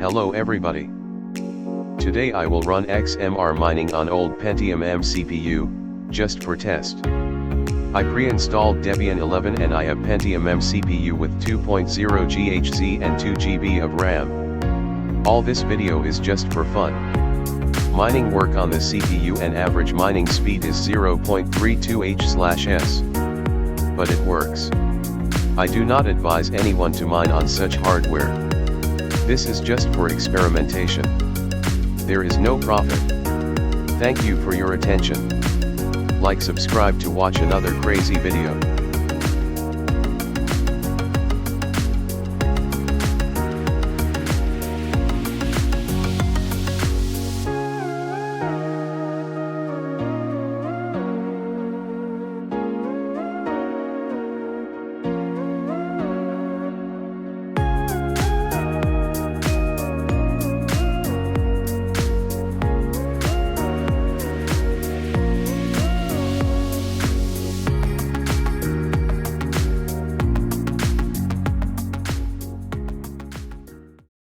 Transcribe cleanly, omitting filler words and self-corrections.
Hello everybody. Today I will run XMR mining on old Pentium M CPU, just for test. I pre-installed Debian 11 and I have Pentium M CPU with 2.0 Ghz and 2 GB of RAM. All this video is just for fun. Mining work on the CPU and average mining speed is 0.32 h/s. But it works. I do not advise anyone to mine on such hardware. This is just for experimentation. There is no profit. Thank you for your attention. Like, subscribe to watch another crazy video.